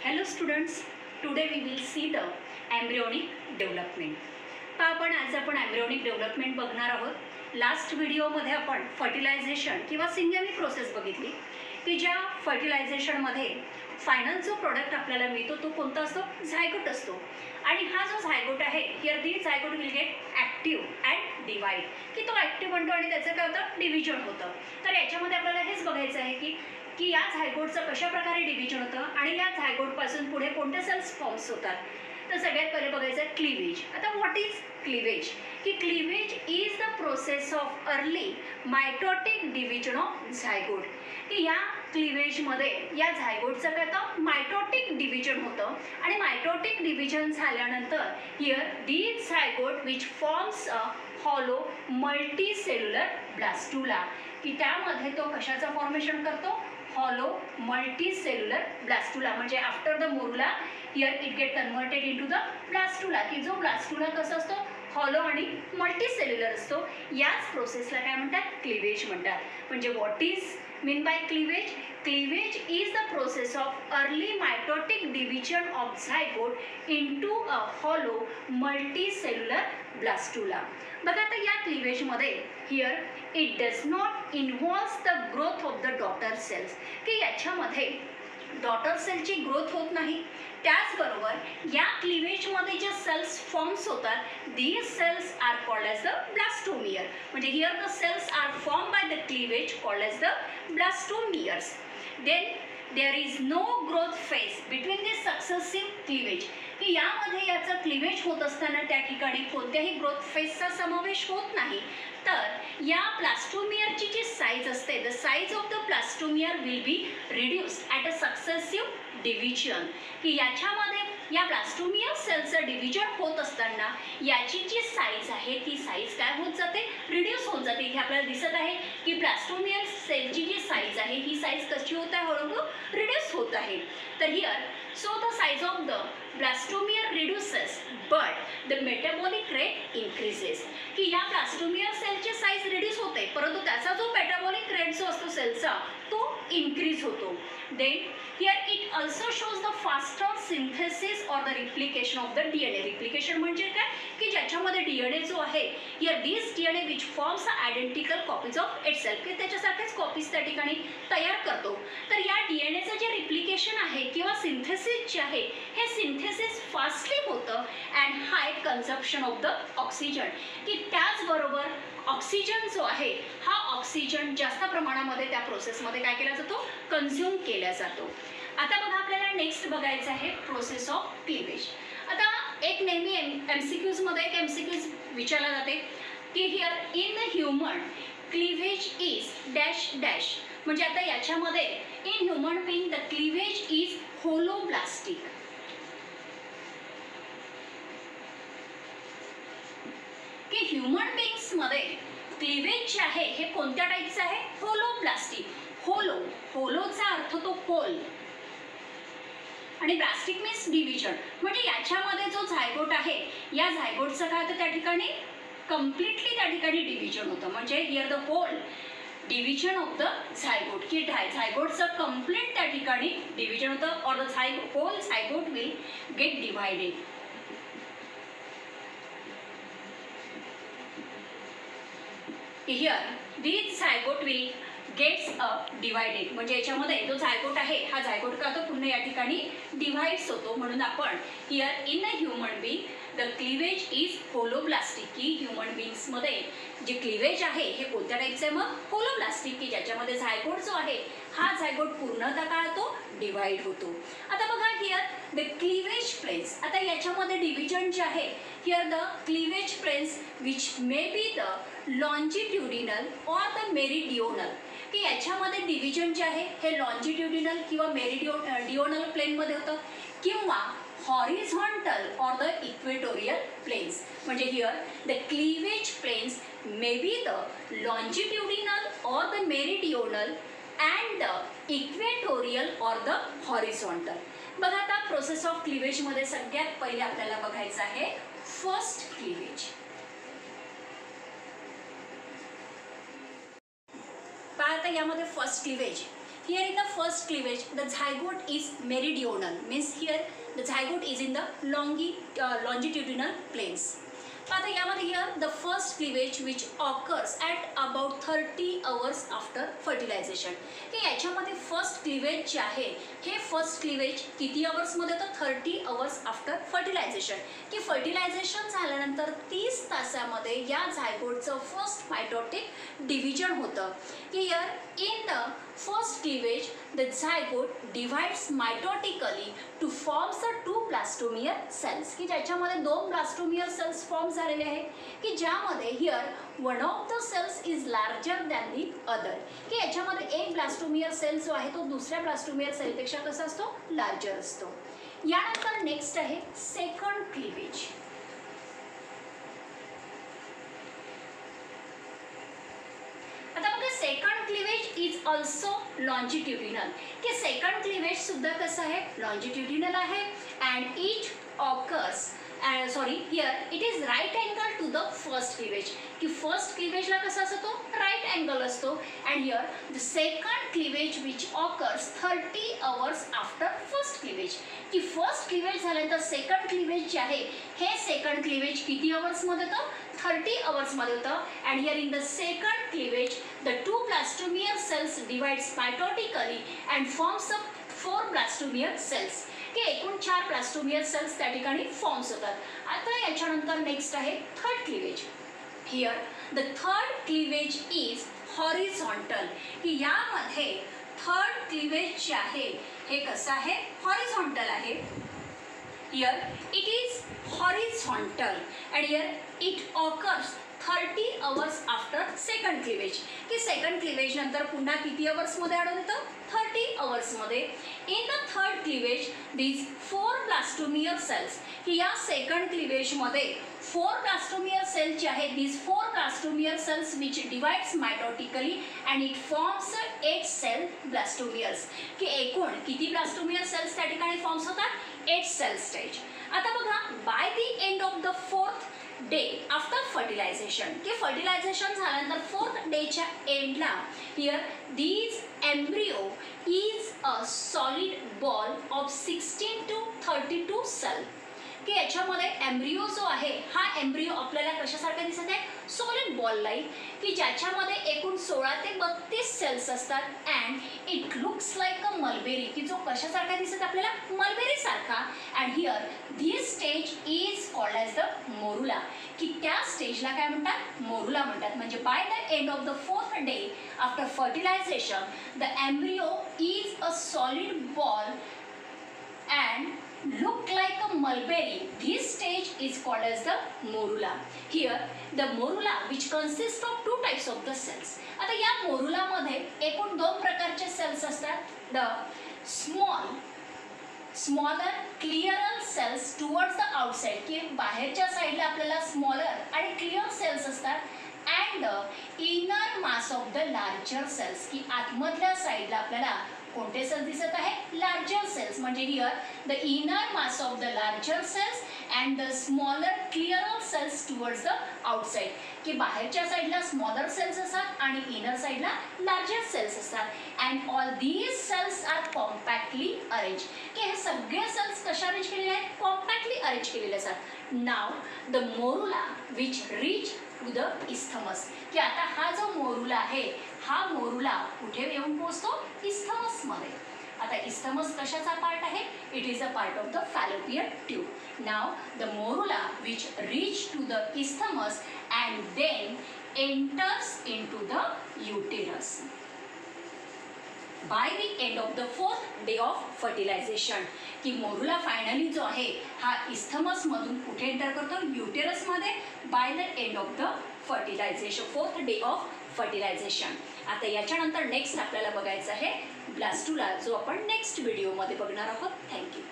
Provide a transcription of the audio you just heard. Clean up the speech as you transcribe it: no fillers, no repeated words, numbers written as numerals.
Hello students, today we will see the embryonic development. आज आपण embryonic development बघणार आहोत. लास्ट व्हिडिओमध्ये आपण फर्टिलायझेशन किंवा सिंगमी प्रोसेस बघितली की ज्या फर्टिलायझेशनमध्ये फायनल जो प्रोडक्ट आपल्याला मिळतो तो कोणता असतो, झायगोट असतो. आणि हा जो झायगोट आहे here the zygote will gate active and divide, की तो ॲक्टिव्ह बनतो आणि त्याचं काय होतं, डिव्हिजन होतं. तर याच्यामध्ये आपल्याला हेच बघायचं आहे की या झायगोटचं कशा प्रकारे डिव्हिजन होतं आणि या झायगोटपासून पुढे कोणते सेल्स फॉर्म्स होतात. तर सगळ्यात पहिले बघायचं आहे क्लिवेज. आता व्हॉट इज क्लिवेज? की cleavage is the process of early mitotic division of zygote. की या क्लिवेजमध्ये या झायगोटचं काय होतं, मायटोटिक डिव्हिजन होतं. आणि मायटोटिक डिव्हिजन झाल्यानंतर here the zygote which forms a hollow multicellular blastula, की त्यामध्ये तो कशाचं फॉर्मेशन करतो, हॉलो मल्टीसेल्युलर ब्लास्टुला. म्हणजे after the morula here it get converted into the blastula, की जो ब्लास्टुला कसा असतो, हॉलो आणि मल्टीसेल्युलर असतो. याच प्रोसेसला काय म्हणतात, क्लिवेज म्हणतात. म्हणजे what is mean by cleavage? Cleavage is the process of early mitotic division of zygote into a hollow multicellular blastula. बघा आता या क्लिवेजमध्ये here it does not involves the growth of the daughter cells, की याच्यामध्ये daughter सेलची growth होत नाही. त्याचबरोबर या क्लिवेजमध्ये जे सेल्स फॉर्म्स होतात, these cells are called as the blastomere. म्हणजे here the cells are form by the cleavage called as the blastomeres. Then there is no growth phase between this successive cleavage, की यामध्ये याचं cleavage होत असताना त्या ठिकाणी कोणत्याही ग्रोथ फेजचा समावेश होत नाही. तर या प्लास्टोमियरची जी साईज असते, the size of the plastomere will be reduced at a successive division, की याच्यामध्ये या प्लास्टोमियर सेलचं डिव्हिजन होत असताना याची जी साईज आहे ती साईज काय होत जाते, रिड्यूस होत जाते. इथे आपल्याला दिसत आहे की प्लास्टोमियर सेलची जी साईज आहे ही साईज कशी होत आहे, हळूहळू रिड्यूस होत आहे. तर here so the size of the blastomere reduces but the metabolic rate increases, की या प्लास्टोमियर सेलची साईज रिड्यूस होते परंतु त्याचा जो मेटाबॉलिक रेट जो असतो सेलचा तो इन्क्रीज होतो. Then here it also shows the faster synthesis or the replication of the DNA. Replication म्हणजे काय, की ज्याच्यामध्ये DNA जो आहे here this DNA which forms a identical copies of itself, की त्याच्यासारखेच कॉपीज त्या ठिकाणी तयार करतो. तर या DNAचं जे रिप्लिकेशन आहे किंवा सिंथेसिस जे आहे हे सिंथेसिस फास्टली होतं and high consumption of the oxygen, की त्याचबरोबर ऑक्सिजन जो आहे हा ऑक्सिजन जास्त प्रमाणामध्ये त्या प्रोसेसमध्ये काय केला जातो, कन्झ्युम केला जातो. आता बघा आपल्याला नेक्स्ट बघायचं आहे प्रोसेस ऑफ क्लिवेज. आता एक नेहमी MCQजमध्ये एक MCQज विचारला जाते की here in the human cleavage is dash dash. म्हणजे आता याच्यामध्ये in human being the cleavage is holoblastic. की ह्युमन बिंग्समध्ये क्लिवेज जे आहे हे कोणत्या टाईपचं आहे, होलोब्लास्टिक. होलोचा अर्थ तो होल आणि ब्लास्टिक मीन्स डिव्हिजन. म्हणजे याच्यामध्ये जो झायगोट आहे या झायगोटचं काय होतं, त्या ठिकाणी कम्प्लिटली त्या ठिकाणी डिव्हिजन होतं. म्हणजे here the whole division of the zygote, की झायगोटचं कम्प्लीट त्या ठिकाणी डिव्हिजन होतं or the whole zygote will get divided. Here this zygote will gets a divided. म्हणजे याच्यामध्ये जो झायगोट आहे हा झायगोट का होतो, पुन्हा या ठिकाणी डिव्हाइड्स होतो. म्हणून आपण here in a human being the cleavage is holoblastic, की ह्युमन बिंग्समध्ये जे क्लिवेज आहे हे कोणत्या टाईपचं आहे, मग होलोब्लास्टिक, की ज्याच्यामध्ये झायगोट जो आहे हा झायगोट पूर्णतः काय होतो, डिवाइड होतो. आता बघा हिअर द क्लिवेज प्लेन्स. आता याच्यामध्ये डिव्हिजन जे आहे here the cleavage planes which may be the longitudinal or the meridional, की याच्यामध्ये डिव्हिजन जे आहे हे लॉन्जिट्युडिनल किंवा मेरिडिओनल प्लेनमध्ये होतं किंवा horizontal or the equatorial planes. म्हणजे here the cleavage planes may be the longitudinal or the meridional and the equatorial or the horizontal. बघा आता प्रोसेस ऑफ क्लिवेजमध्ये सगळ्यात पहिले आपल्याला बघायचं आहे फर्स्ट क्लिवेज. पहा आता यामध्ये first cleavage Here in the first cleavage, the zygote is meridional, means here the zygote is in the longitudinal planes. आता यामध्ये here the first cleavage which occurs at about 30 hours after fertilization. की याच्यामध्ये first cleavage जे आहे हे first cleavage किती अवर्समध्ये होतं 30 hours after fertilization. की फर्टिलायझेशन झाल्यानंतर 30 तासामध्ये या झायगोटचं फर्स्ट मायटोटिक डिव्हिजन होतं. की here in the first cleavage the zygote divides mitotically to forms the 2 blastomere cells. की ज्याच्यामध्ये 2 ब्लास्टोमियर सेल्स फॉर्म झालेले आहेत की ज्यामध्ये here one of the cells is larger than the other. की याच्यामध्ये एक ब्लास्टोमियर सेल जो आहे तो दुसऱ्या ब्लास्टोमियर सेलपेक्षा कसा असतो लार्जर असतो. यानंतर नेक्स्ट आहे सेकंड क्लिवेज. आता बघा second cleavage is also longitudinal. की सेकंड क्लिवेज सुद्धा कसं आहे लॉन्जिट्युडिनल आहे and it occurs here it is right angle to the first cleavage. की फर्स्ट क्लिवेजला कसा असतो राईट अँगल असतो and here the second cleavage which occurs 30 hours after first cleavage. की फर्स्ट क्लिवेज झाल्यानंतर सेकंड क्लिवेज जे आहे हे सेकंड क्लिवेज किती अवर्समध्ये होतं 30 hours होतं. And here in the second cleavage the 2 blastomere cells divides mitotically and forms a 4 blastomere cells. की एकूण 4 ब्लास्टोमियर सेल्स त्या ठिकाणी फॉर्म्स होतात. आता याच्यानंतर नेक्स्ट आहे third cleavage. Here the third cleavage is horizontal. की यामध्ये थर्ड क्लिवेज जे आहे हे कसं आहे हॉरिझॉन्टल आहे. Here it is horizontal and here it occurs 30 hours after second cleavage. की सेकंड क्लिवेज नंतर पुन्हा किती अवर्समध्ये आढळतं 30 hours. In the third cleavage these 4 blastomere cells. की या सेकंड क्लिवेजमध्ये 4 ब्लास्टोमियर सेल्स जे आहेत these 4 blastomere cells which divides mitotically and it forms 8 cell blastomeres. की एकूण किती ब्लास्टोमियर सेल्स त्या ठिकाणी फॉर्म्स होतात 8 सेल स्टेज. आता बघा by the end of the fourth day after fertilization. की फर्टिलायझेशन झाल्यानंतर 4th डेच्या एंडला here these embryo is a solid ball of 16 to 32 cell. की याच्यामध्ये एम्ब्रिओ जो आहे हा एम्ब्रिओ आपल्याला कशासारखा दिसत आहे सॉलिड बॉल लाईक. की ज्याच्यामध्ये एकूण 16 ते 32 सेल्स असतात and it looks like a mulberry. की जो कशासारखा दिसत आपल्याला मलबेरी सारखा. And here this stage is called as the morula. की त्या स्टेजला काय म्हणतात मोरुला म्हणतात. म्हणजे by the end of the 4th day after fertilization the embryo is a solid ball and look like a mulberry. This stage is called as the morula. Here the morula which consists of 2 types of the cells. आता या morula मध्ये एकूण 2 प्रकारचे cells असतात. The smaller clearer cells towards the outside. की बाहेरच्या साईडला आपल्याला स्मॉलर आणि क्लिअर सेल्स असतात and the inner mass of the larger cells. की आतमधल्या साईडला आपल्याला कोणते सेल्स दिसत आहे लार्जर सेल्स. म्हणजे here the inner mass of the larger cells and the smaller clearer cells towards the outside. की बाहेरच्या साईडला स्मॉलर सेल्स असतात आणि इनर साईडला लार्जर सेल्स असतात and all these cells are compactly arrange. की हे सगळे सेल्स कशा अरेंज केलेले आहेत कॉम्पॅक्टली अरेंज केलेले असतात. Now the morula which reach to the isthmus. की आता हा जो मोरुला आहे हा मोरुला कुठे येऊन पोहोचतो इस्थमसमध्ये. आता इस्थमस कशाचा पार्ट आहे it is a part of the fallopian tube. Now the morula which reach to the isthmus and then enters into the uterus by the end of the 4th day of fertilization. की morula finally जो आहे हा इस्थमसमधून कुठे enter करतो युटेरसमध्ये by the end of the fertilization 4th day of fertilization. आता याच्यानंतर नेक्स्ट आपल्याला बघायचं आहे ब्लास्टुला जो आपण नेक्स्ट व्हिडिओमध्ये बघणार आहोत. थँक्यू.